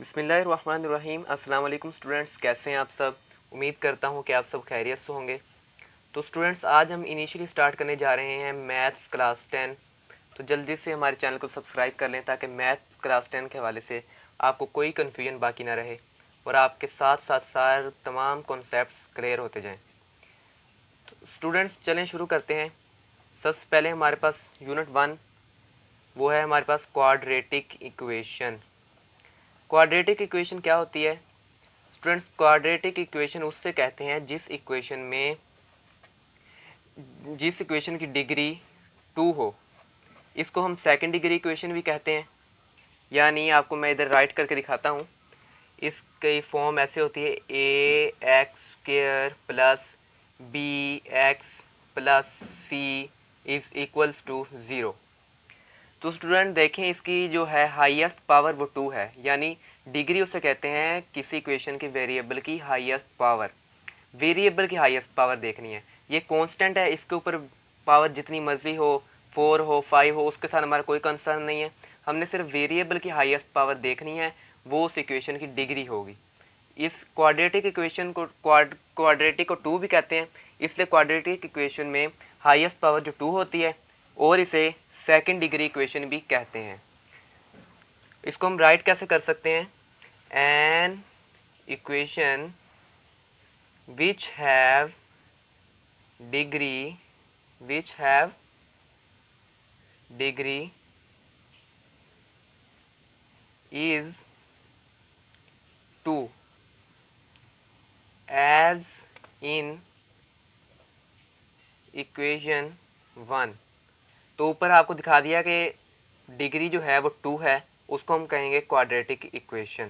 बिस्मिल्लाहिर्रहमानिर्रहीम। अस्सलाम वालेकुम स्टूडेंट्स, कैसे हैं आप सब। उम्मीद करता हूं कि आप सब खैरियत से होंगे। तो स्टूडेंट्स, आज हम इनिशियली स्टार्ट करने जा रहे हैं मैथ्स क्लास 10। तो जल्दी से हमारे चैनल को सब्सक्राइब कर लें ताकि मैथ्स क्लास 10 के हवाले से आपको कोई कन्फ्यूजन बाकी ना रहे और आपके साथ साथ सारे तमाम कॉन्सेप्ट्स क्लियर होते जाएँ। तो स्टूडेंट्स, चलें शुरू करते हैं। सबसे पहले हमारे पास यूनिट 1 वो है हमारे पास क्वाड्रेटिक इक्वेशन। क्वाड्रेटिक इक्वेशन क्या होती है स्टूडेंट्स? क्वाड्रेटिक इक्वेशन उससे कहते हैं जिस इक्वेशन की डिग्री 2 हो। इसको हम सेकंड डिग्री इक्वेशन भी कहते हैं। यानी आपको मैं इधर राइट करके दिखाता हूँ। इसकी फॉर्म ऐसे होती है ax² plus bx plus c is equals to 0। तो स्टूडेंट देखें, इसकी जो है हाईएस्ट पावर वो 2 है। यानी डिग्री उसे कहते हैं किसी इक्वेशन की वेरिएबल की हाईएस्ट पावर। वेरिएबल की हाईएस्ट पावर देखनी है। ये कांस्टेंट है, इसके ऊपर पावर जितनी मर्जी हो, 4 हो 5 हो, उसके साथ हमारा कोई कंसर्न नहीं है। हमने सिर्फ वेरिएबल की हाईएस्ट पावर देखनी है, वो उस इक्वेशन की डिग्री होगी। इस क्वाड्रेटिक इक्वेशन को क्वाड्रेटिक को 2 भी कहते हैं, इसलिए क्वाड्रेटिक इक्वेशन में हाईएस्ट पावर जो 2 होती है और इसे सेकंड डिग्री इक्वेशन भी कहते हैं। इसको हम राइट कैसे कर सकते हैं? An equation which have degree is 2 as in equation 1। तो ऊपर आपको दिखा दिया कि डिग्री जो है वो 2 है, उसको हम कहेंगे क्वाड्रेटिक इक्वेशन।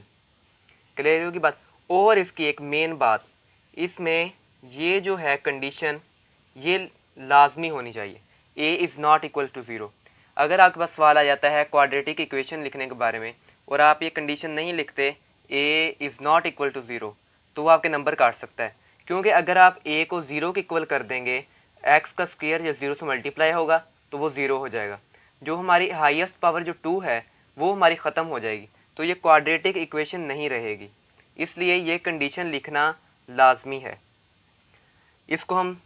क्लियर होगी बात। और इसकी एक मेन बात, इसमें ये जो है कंडीशन ये लाजमी होनी चाहिए, a is not equal to 0। अगर आपके पास सवाल आ जाता है क्वाड्रेटिक इक्वेशन लिखने के बारे में और आप ये कंडीशन नहीं लिखते a is not equal to 0, तो वो आपके नंबर काट सकता है। क्योंकि अगर आप a को 0 के इक्वल कर देंगे, x का स्क्वायर या 0 से मल्टीप्लाई होगा तो वो 0 हो जाएगा। जो हमारी हाईएस्ट पावर जो 2 है वो हमारी ख़त्म हो जाएगी, तो ये क्वाड्रेटिक इक्वेशन नहीं रहेगी। इसलिए ये कंडीशन लिखना लाजमी है। इसको हम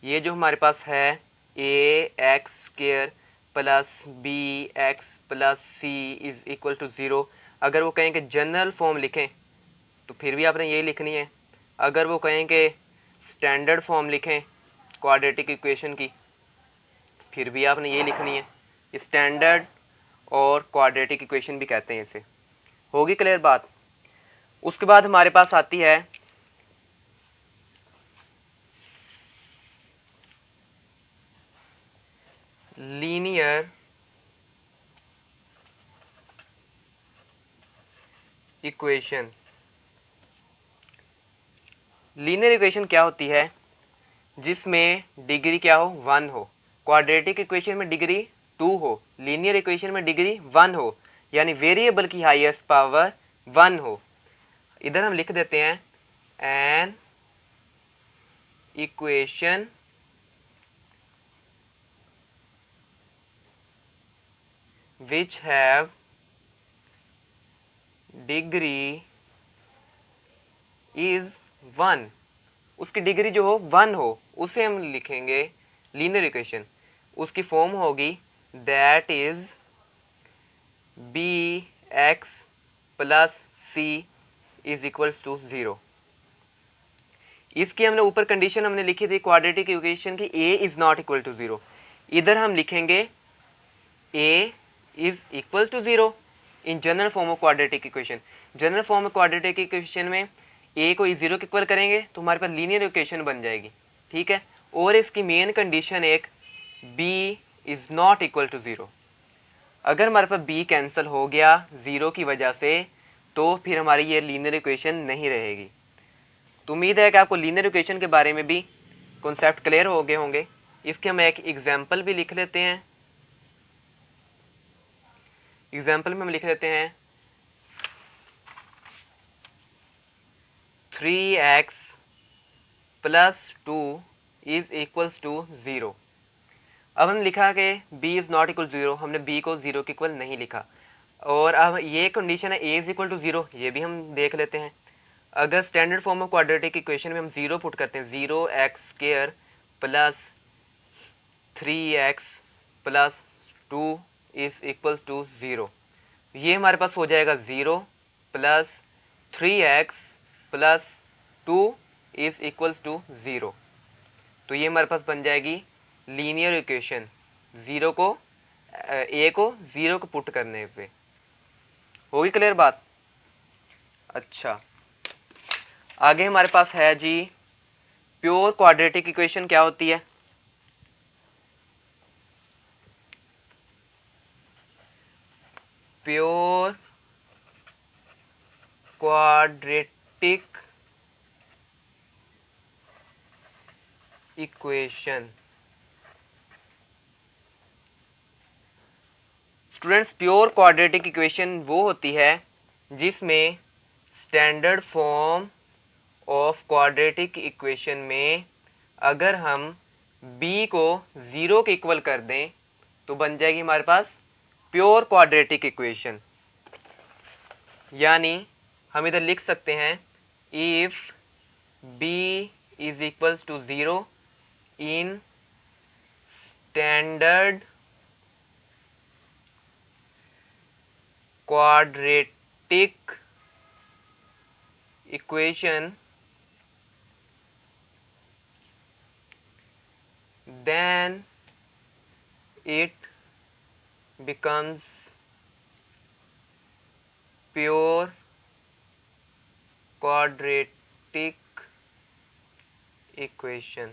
ये जो हमारे पास है ax² plus bx plus c is equal to 0, अगर वो कहें कि जनरल फॉर्म लिखें तो फिर भी आपने यही लिखनी है। अगर वो कहें कि स्टैंडर्ड फॉर्म लिखें क्वाड्रेटिक इक्वेशन की, फिर भी आपने यही लिखनी है। स्टैंडर्ड और क्वाड्रेटिक इक्वेशन भी कहते हैं इसे। होगी क्लियर बात। उसके बाद हमारे पास आती है लीनियर इक्वेशन। लीनियर इक्वेशन क्या होती है? जिसमें डिग्री क्या हो? 1 हो। क्वाड्रेटिक इक्वेशन में डिग्री 2 हो, लीनियर इक्वेशन में डिग्री 1 हो, यानी वेरिएबल की हाईएस्ट पावर 1 हो। इधर हम लिख देते हैं an equation which have degree is 1। उसकी डिग्री जो हो 1 हो, उसे हम लिखेंगे लीनियर इक्वेशन। उसकी फॉर्म होगी that is bx plus c is equals to 0। इसकी हमने ऊपर कंडीशन हमने लिखी थी क्वाड्रेटिक इक्वेशन की a is not equal to 0। इधर हम लिखेंगे a is equal to 0 in general form of quadratic equation. General form of quadratic equation में a को 0 के इक्वल करेंगे तो हमारे पास लीनियर इक्वेशन बन जाएगी। ठीक है। और इसकी मेन कंडीशन एक b is not equal to 0। अगर हमारे पास b कैंसिल हो गया 0 की वजह से, तो फिर हमारी ये लीनियर इक्वेशन नहीं रहेगी। तो उम्मीद है कि आपको लीनियर इक्वेशन के बारे में भी कॉन्सेप्ट क्लियर हो गए होंगे। इसके हम एक एग्जाम्पल भी लिख लेते हैं। एग्जाम्पल में हम लिख लेते हैं 3x plus 2 is equals to 0। अब हमने लिखा कि b इज़ नॉट इक्वल 0, हमने b को 0 के इक्वल नहीं लिखा। और अब ये कंडीशन है a इज इक्वल टू 0, ये भी हम देख लेते हैं। अगर standard form of quadratic equation में हम 0 पुट करते हैं, 0x² plus 3x plus 2 is equal to 0, ये हमारे पास हो जाएगा 0 plus 3x plus 2 is equals to 0। तो ये हमारे पास बन जाएगी लीनियर इक्वेशन, ज़ीरो को ए को 0 को पुट करने पे। होगी क्लियर बात? अच्छा, आगे हमारे पास है जी प्योर क्वाड्रेटिक इक्वेशन क्या होती है। Pure quadratic equation, students pure quadratic equation वो होती है जिसमें standard form of quadratic equation में अगर हम b को 0 के इक्वल कर दें तो बन जाएगी हमारे पास प्योर क्वाड्रेटिक इक्वेशन। यानी हम इधर लिख सकते हैं if b is equals to 0 in standard quadratic equation, then it becomes pure quadratic equation।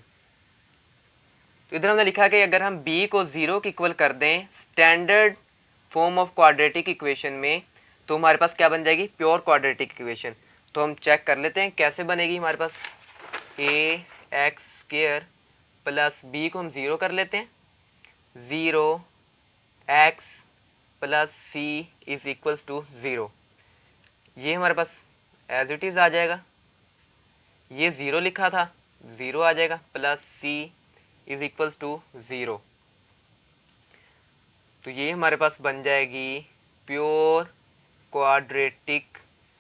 तो इधर हमने लिखा कि अगर हम b को 0 के इक्वल कर दें standard form of quadratic equation में तो हमारे पास क्या बन जाएगी, प्योर क्वाड्रेटिक इक्वेशन। तो हम चेक कर लेते हैं कैसे बनेगी हमारे पास। ax² प्लस b को हम 0 कर लेते हैं, 0x plus c is equals to 0, ये हमारे पास एज इट इज़ आ जाएगा। ये 0 लिखा था, 0 आ जाएगा, plus c is equals to 0। तो ये हमारे पास बन जाएगी प्योर क्वाड्रेटिक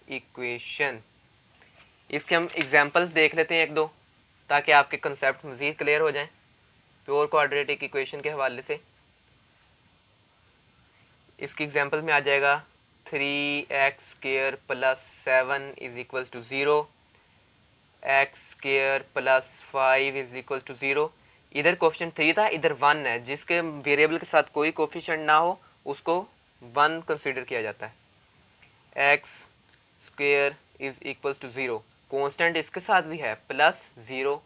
इक्वेशन। इसके हम एग्जांपल्स देख लेते हैं एक दो, ताकि आपके कंसेप्ट मज़ीद क्लियर हो जाएं प्योर क्वाड्रेटिक इक्वेशन के हवाले से। इसकी एग्जांपल में आ जाएगा 3x² plus 7 is equal to 0, x² plus 5 is equal to 0। इधर कोफिशिएंट 3 था, इधर 1 है। जिसके वेरिएबल के साथ कोई कोफिशिएंट ना हो उसको 1 कंसीडर किया जाता है। x² is equal to 0, constant इसके साथ भी है प्लस 0,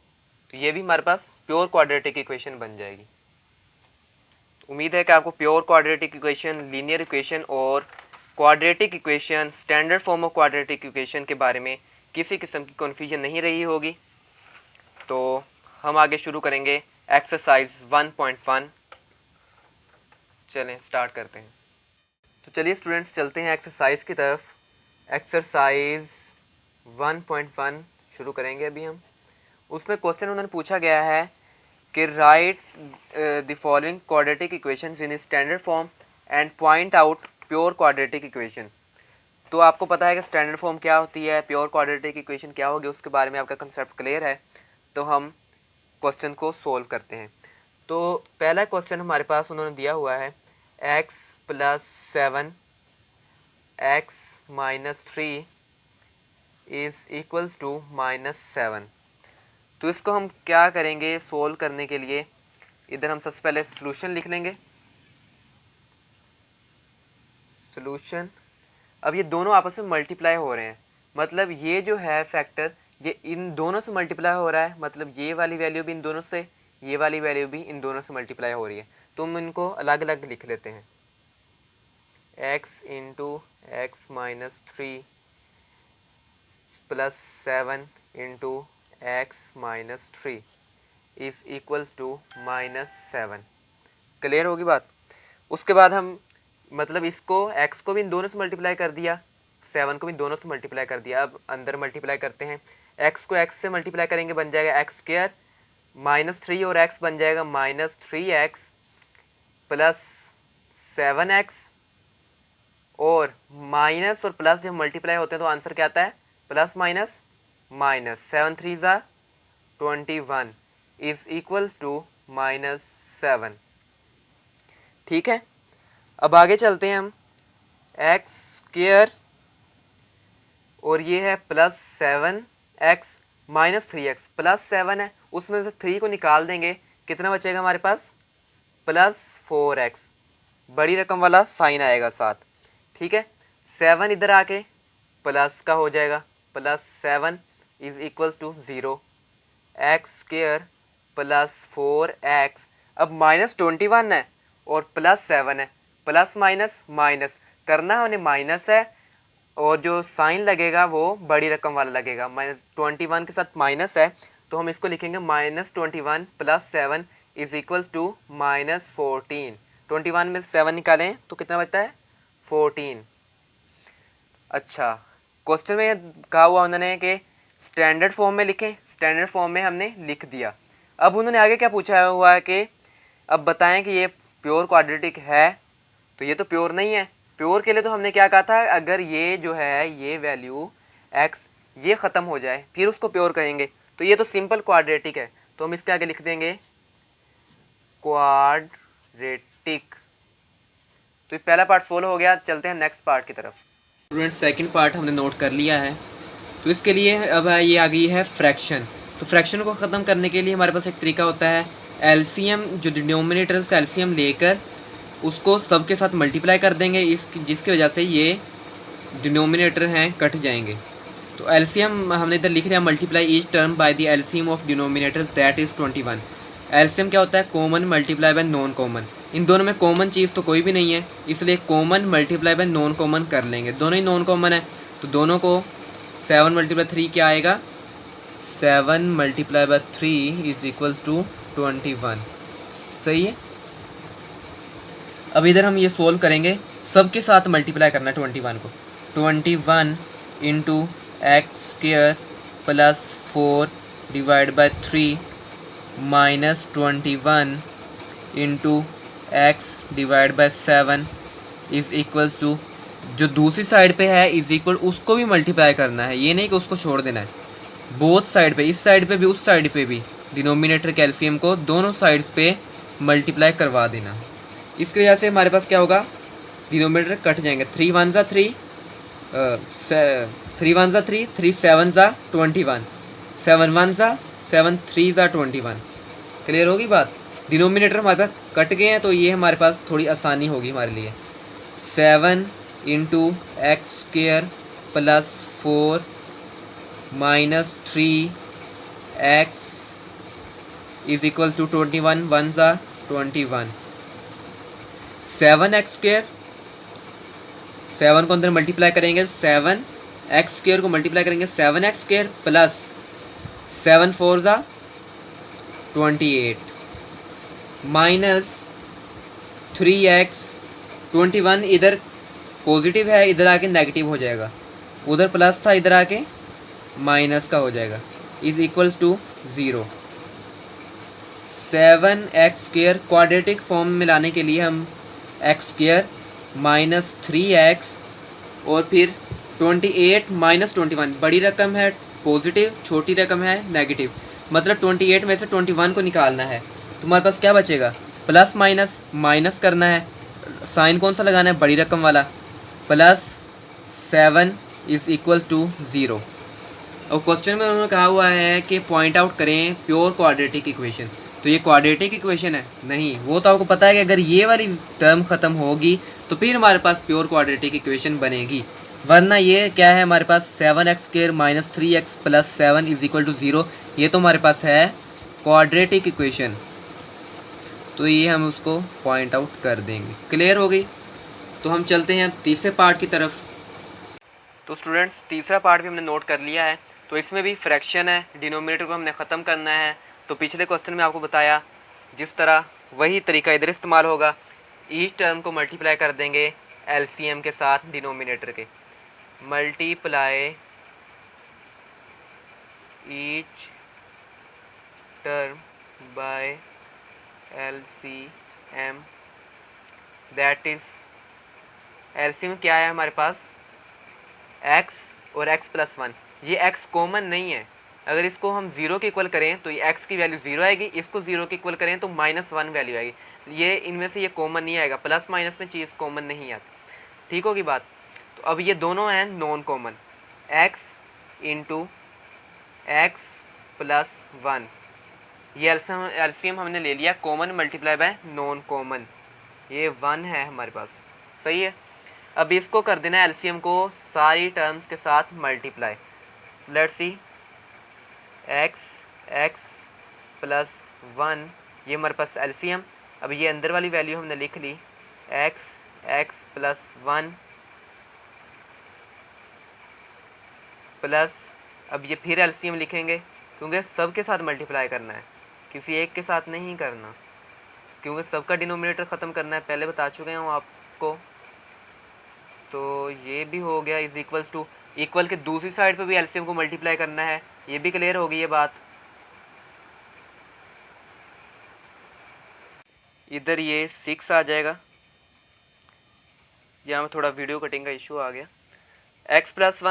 तो ये भी हमारे पास प्योर क्वाड्रेटिक इक्वेशन बन जाएगी। उम्मीद है कि आपको pure quadratic equation, linear equation और quadratic equation, standard form of quadratic equation के बारे में किसी किस्म की कन्फ्यूजन नहीं रही होगी। तो हम आगे शुरू करेंगे एक्सरसाइज 1.1। चलें स्टार्ट करते हैं। तो चलिए स्टूडेंट्स चलते हैं एक्सरसाइज की तरफ। एक्सरसाइज 1.1 शुरू करेंगे अभी हम। उसमें क्वेश्चन उन्होंने पूछा गया है कि right the following quadratic equations in standard form and point out pure quadratic equation. तो आपको पता है कि स्टैंडर्ड फॉर्म क्या होती है, प्योर क्वाड्रेटिक इक्वेशन क्या होगी, उसके बारे में आपका कंसेप्ट क्लियर है। तो हम क्वेश्चन को सोल्व करते हैं। तो पहला क्वेश्चन हमारे पास उन्होंने दिया हुआ है x plus 7 x minus 3 is equals to -7। तो इसको हम क्या करेंगे सोल्व करने के लिए, इधर हम सबसे पहले सॉल्यूशन लिख लेंगे। सॉल्यूशन, अब ये दोनों आपस में मल्टीप्लाई हो रहे हैं, मतलब ये जो है फैक्टर ये इन दोनों से मल्टीप्लाई हो रहा है, मतलब ये वाली वैल्यू भी इन दोनों से, ये वाली वैल्यू भी इन दोनों से मल्टीप्लाई हो रही है। तो हम इनको अलग अलग लिख लेते हैं। x into x minus 3 plus 7 into x minus 3 is equals to -7। Clear होगी बात? उसके बाद हम मतलब इसको x को भी इन दोनों से मल्टीप्लाई कर दिया, 7 को भी दोनों से मल्टीप्लाई कर दिया। अब अंदर मल्टीप्लाई करते हैं, x को x से मल्टीप्लाई करेंगे बन जाएगा x² -3 और x बन जाएगा -3x प्लस 7x और माइनस और प्लस जब मल्टीप्लाई होते हैं तो आंसर क्या आता है, प्लस माइनस माइनस, 7 3 ज़ा 21 इज इक्वल्स टू -7। ठीक है, अब आगे चलते हैं हम। एक्स स्क्वायर और ये है +7x -3x, +7 है, उसमें से 3 को निकाल देंगे, कितना बचेगा हमारे पास, +4x, बड़ी रकम वाला साइन आएगा साथ। ठीक है, 7 इधर आके प्लस का हो जाएगा, +7 is equals to 0, x square +4x, अब -21 है और +7 है, प्लस माइनस माइनस करना हमने माइनस है, और जो साइन लगेगा वो बड़ी रकम वाला लगेगा। -21 के साथ माइनस है तो हम इसको लिखेंगे -21 + 7 इज इक्वल्स टू -14। 21 में 7 निकालें तो कितना बचता है, 14। अच्छा, क्वेश्चन में कहा हुआ उन्होंने कि स्टैंडर्ड फॉर्म में लिखें, स्टैंडर्ड फॉर्म में हमने लिख दिया। अब उन्होंने आगे क्या पूछा हुआ है कि अब बताएं कि ये प्योर क्वाड्रेटिक है, तो ये तो प्योर नहीं है। प्योर के लिए तो हमने क्या कहा था, अगर ये जो है ये वैल्यू x ये ख़त्म हो जाए फिर उसको प्योर करेंगे, तो ये तो सिंपल क्वाड्रेटिक है, तो हम इसके आगे लिख देंगे क्वाड्रेटिक। तो ये पहला पार्ट सोल्व हो गया, चलते हैं नेक्स्ट पार्ट की तरफ। स्टूडेंट सेकंड पार्ट हमने नोट कर लिया है, तो इसके लिए अब ये आ गई है फ्रैक्शन। तो फ्रैक्शन को ख़त्म करने के लिए हमारे पास एक तरीका होता है, एलसीएम जो डिनोमिनेटर्स का एलसीएम लेकर उसको सब के साथ मल्टीप्लाई कर देंगे, जिसकी वजह से ये डिनोमिनेटर हैं कट जाएंगे। तो एलसीएम हमने इधर लिख लिया, multiply each term by the LCM of denominators that is 21। LCM क्या होता है, common multiply by non common. इन दोनों में कॉमन चीज़ तो कोई भी नहीं है, इसलिए common multiply by non common कर लेंगे, दोनों ही नॉन कॉमन है, तो दोनों को 7 × 3 क्या आएगा, 7 × 3 इज इक्वल्स टू 21। सही है। अब इधर हम ये सोल्व करेंगे, सब के साथ मल्टीप्लाई करना है 21 को, 21 into x square +4 / 3 -21 into x / 7 is equals to, जो दूसरी साइड पे है इज इक्वल उसको भी मल्टीप्लाई करना है, ये नहीं कि उसको छोड़ देना है, बोथ साइड पे, इस साइड पे भी उस साइड पे भी डिनोमिनेटर कैल्शियम को दोनों साइड्स पे मल्टीप्लाई करवा देना। इसकी वजह से हमारे पास क्या होगा, डिनोमिनेटर कट जाएंगे, 3 1 ज़ा 3 3 1 ज़ा 3 3 7 ज़ा 21 7 1 ज़ा 7 3 ज़ा 21। क्लियर होगी बात। डिनोमिनेटर हमारे पास कट गए हैं तो ये हमारे पास थोड़ी आसानी होगी हमारे लिए। 7 into x square +4 -3 x is equal to 21 1 ज़ा 21। 7x स्क्वायर, 7 को अंदर मल्टीप्लाई करेंगे, 7x स्क्वायर को मल्टीप्लाई करेंगे 7x स्क्वायर प्लस 7 4 ज़ा 28 -3x 21, इधर पॉजिटिव है इधर आके नेगेटिव हो जाएगा, उधर प्लस था इधर आके माइनस का हो जाएगा, is equals to 0। 7x square quadratic form में लाने के लिए हम एक्स स्क्वायर -3x और फिर 28 -21, बड़ी रकम है पॉजिटिव, छोटी रकम है नेगेटिव, मतलब 28 में से 21 को निकालना है, तुम्हारे पास क्या बचेगा, प्लस माइनस माइनस करना है, साइन कौन सा लगाना है, बड़ी रकम वाला, +7 इज इक्वल टू 0। और क्वेश्चन में उन्होंने कहा हुआ है कि पॉइंट आउट करें प्योर क्वाड्रेटिक इक्वेशन, तो ये क्वाड्रेटिक इक्वेशन है नहीं, वो तो आपको पता है कि अगर ये वाली टर्म ख़त्म होगी तो फिर हमारे पास प्योर क्वाड्रेटिक इक्वेशन बनेगी, वरना ये क्या है हमारे पास 7x square -3x + 7 is equal to 0, ये तो हमारे पास है क्वाड्रेटिक इक्वेशन, तो ये हम उसको पॉइंट आउट कर देंगे। क्लियर हो गई। तो हम चलते हैं तीसरे पार्ट की तरफ। तो स्टूडेंट्स तीसरा पार्ट भी हमने नोट कर लिया है, तो इसमें भी फ्रैक्शन है, डिनोमिनेटर को हमने ख़त्म करना है। तो पिछले क्वेश्चन में आपको बताया जिस तरह वही तरीका इधर इस्तेमाल होगा, ईच टर्म को मल्टीप्लाई कर देंगे एलसीएम के साथ डिनोमिनेटर के, multiply each term bye LCM that is LCM क्या है हमारे पास, x और x प्लस 1। ये x कॉमन नहीं है, अगर इसको हम 0 के इक्वल करें तो ये x की वैल्यू 0 आएगी, इसको 0 के इक्वल करें तो -1 वैल्यू आएगी। ये इनमें से ये कॉमन नहीं आएगा, प्लस माइनस में चीज़ कॉमन नहीं आती। ठीक होगी बात। तो अब ये दोनों हैं non common, x into x plus 1, ये एलसीएम हमने ले लिया, common multiply by non common, ये 1 है हमारे पास। सही है। अब इसको कर देना एलसीएम को सारी टर्म्स के साथ multiply. Let's see, x plus 1, ये हमारे पास एलसीएम। अब ये अंदर वाली वैल्यू हमने लिख ली, x प्लस 1 प्लस, अब ये फिर एलसीएम लिखेंगे क्योंकि सब के साथ मल्टीप्लाई करना है, किसी एक के साथ नहीं करना, क्योंकि सबका डिनोमिनेटर ख़त्म करना है, पहले बता चुके हैं आपको। तो ये भी हो गया, इज इक्वल्स टू, इक्वल के दूसरी साइड पे भी एलसीएम को मल्टीप्लाई करना है, ये भी क्लियर होगी ये बात। इधर ये 6 आ जाएगा, यहाँ में थोड़ा वीडियो कटिंग का इशू आ गया। x प्लस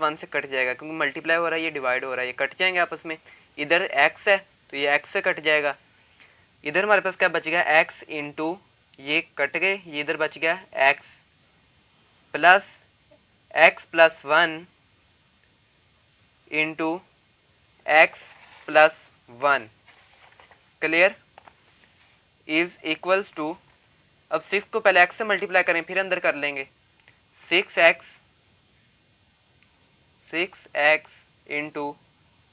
1 से कट जाएगा क्योंकि मल्टीप्लाई हो रहा है, ये डिवाइड हो रहा है, ये कट जाएंगे आपस में। इधर x है तो ये x से कट जाएगा। इधर हमारे पास क्या बच गया, x इंटू, ये कट गए, ये इधर बच गया x plus 1 into x plus 1, clear, is equals to, अब 6 को पहले x से मल्टीप्लाई करें फिर अंदर कर लेंगे, 6x इंटू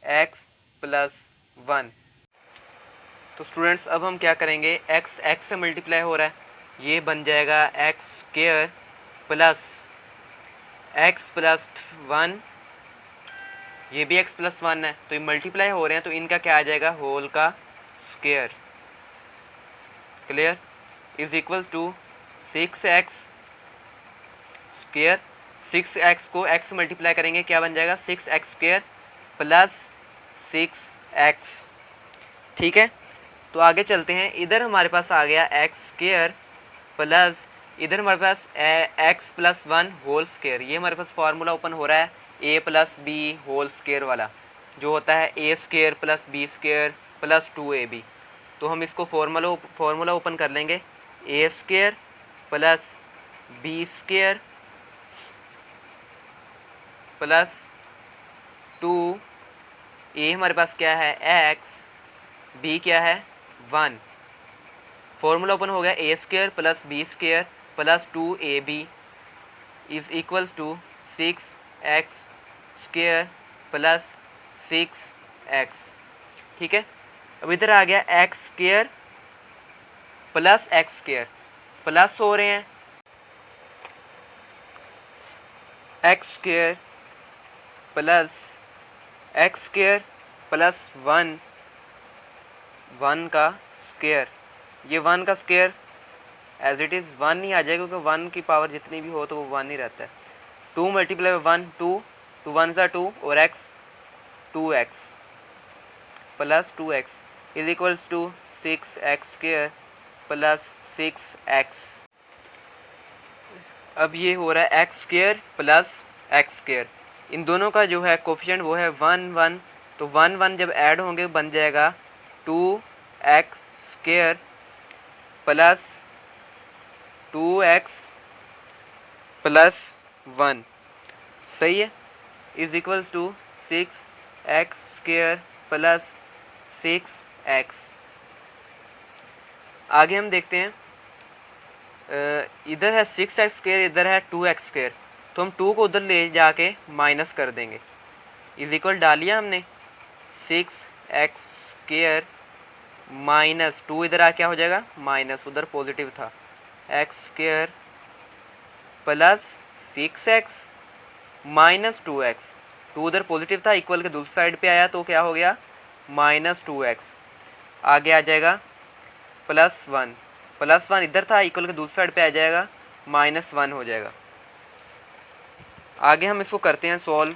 एक्स प्लस 1। तो स्टूडेंट्स अब हम क्या करेंगे, x से मल्टीप्लाई हो रहा है, ये बन जाएगा x square plus x plus 1, ये भी x प्लस 1 है, तो ये मल्टीप्लाई हो रहे हैं तो इनका क्या आ जाएगा, होल का square, clear, is equals to 6x square, 6x को x से मल्टीप्लाई करेंगे क्या बन जाएगा, 6x स्क्वायर प्लस 6x। ठीक है, तो आगे चलते हैं। इधर हमारे पास आ गया x स्क्वायर प्लस, इधर हमारे पास x प्लस 1 होल स्क्वायर, ये हमारे पास फार्मूला ओपन हो रहा है a plus b whole square वाला, जो होता है a square plus b square plus 2ab। तो हम इसको फार्मूला ओपन कर लेंगे, a square plus b square plus 2a, हमारे पास क्या है x, b क्या है 1, फॉर्मूला ओपन हो गया, a square plus b square plus 2ab is equals to 6x square plus 6x। ठीक है, अब इधर आ गया x square plus x square, plus हो रहे हैं, x स्क्वायर प्लस 1 का स्क्वायर, ये 1 का स्क्वायर एज इट इज़ 1 ही आ जाएगा क्योंकि 1 की पावर जितनी भी हो तो वो 1 ही रहता है। 2 मल्टीप्लाई 1 2, 2 1 सा 2 और x 2x plus 2x is equals to 6x square plus 6x। अब ये हो रहा है x square plus x square, इन दोनों का जो है कोफिशिएंट वो है 1 1, तो 1 1 जब ऐड होंगे बन जाएगा 2x square plus 2x plus 1, सही है, is equals to 6x square plus 6x। आगे हम देखते हैं, इधर है 6x स्क्वायर, इधर है 2x स्क्वायर, तो हम 2 को उधर ले जाके माइनस कर देंगे, इज इक्वल डालिया हमने 6x स्क्वायर माइनस 2, इधर आ क्या हो जाएगा माइनस, उधर पॉजिटिव था, x square plus 6x minus 2x, 2 उधर पॉजिटिव था, इक्वल के दूसरी साइड पे आया तो क्या हो गया माइनस 2x, आगे आ जाएगा प्लस 1 इधर था, इक्वल के दूसरी साइड पे आ जाएगा -1 हो जाएगा। आगे हम इसको करते हैं सॉल्व।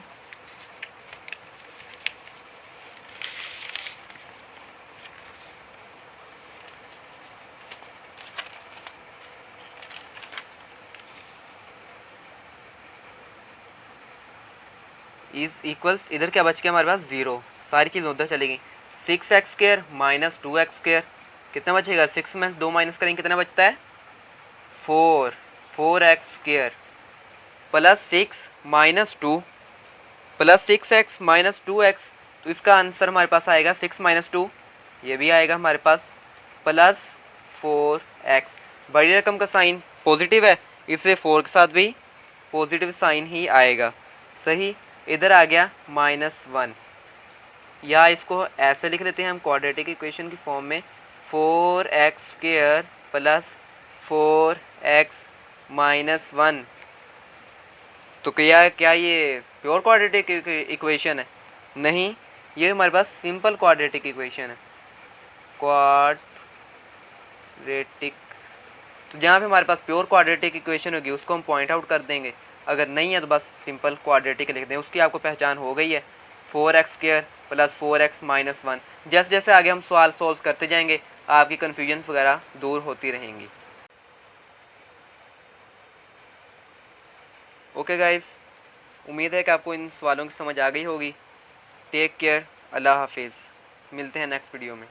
इज इक्वल्स, इधर क्या बच गया हमारे पास 0, सारी चीज़ उधर चली गई। 6x² माइनस 2x², कितना बचेगा? 6 में 2 माइनस करेंगे कितना बचता है? 4x² plus 6 minus 2 plus 6x minus 2x, तो इसका आंसर हमारे पास आएगा 6 माइनस 2, ये भी आएगा हमारे पास प्लस 4x। बड़ी रकम का साइन पॉजिटिव है इसलिए 4 के साथ भी पॉजिटिव साइन ही आएगा। सही। इधर आ गया -1, या इसको ऐसे लिख लेते हैं हम क्वाड्रेटिक इक्वेशन की फॉर्म में, 4x² प्लस 4x माइनस 1। तो क्या क्या ये प्योर क्वाड्रेटिक इक्वेशन है? नहीं, ये हमारे पास सिंपल क्वाड्रेटिक इक्वेशन है, क्वाड्रेटिक। तो जहाँ पे हमारे पास प्योर क्वाड्रेटिक इक्वेशन होगी उसको हम पॉइंट आउट कर देंगे, अगर नहीं है तो बस सिंपल क्वाड्रेटिक लिख दें। उसकी आपको पहचान हो गई है, 4x² प्लस 4x माइनस 1। जैसे जैसे आगे हम सवाल सॉल्व करते जाएंगे आपकी कन्फ्यूजन्स वगैरह दूर होती रहेंगी। ओके गाइस, उम्मीद है कि आपको इन सवालों की समझ आ गई होगी। टेक केयर, अल्लाह हाफिज़, मिलते हैं नेक्स्ट वीडियो में।